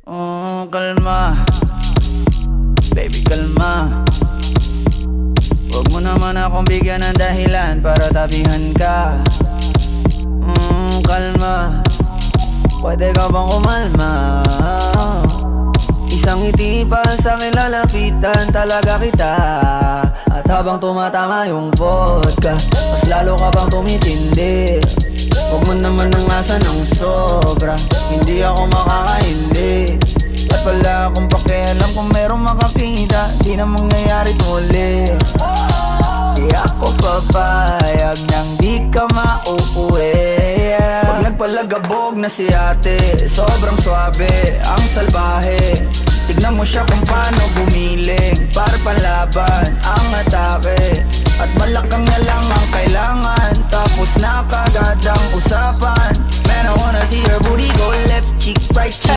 Kalma, baby kalma. Huwag mo naman akong bigyan ng dahilan para tabihan ka. Kalma, pwede ka bang kumalma? Isang ngiti pa sa akin lalapitan talaga kita. At habang tumatama yung vodka, mas lalo ka bang tumitindi. Huwag mo naman ang asa ng sobra, hindi ako makakaindi. At wala akong pakialam kung merong makakita, di na mangyayari muli. Di ako papayag nang di ka mauuwi. Pag nagpalagabog na si ate, sobrang swabe, ang salbahe. Tignan mo siya kung paano bumiling, para panlaban ang atake. At malakang na lang ang kailangan, tapos na kagad ang usapan. Man, I wanna see her booty go left cheek, right cheek.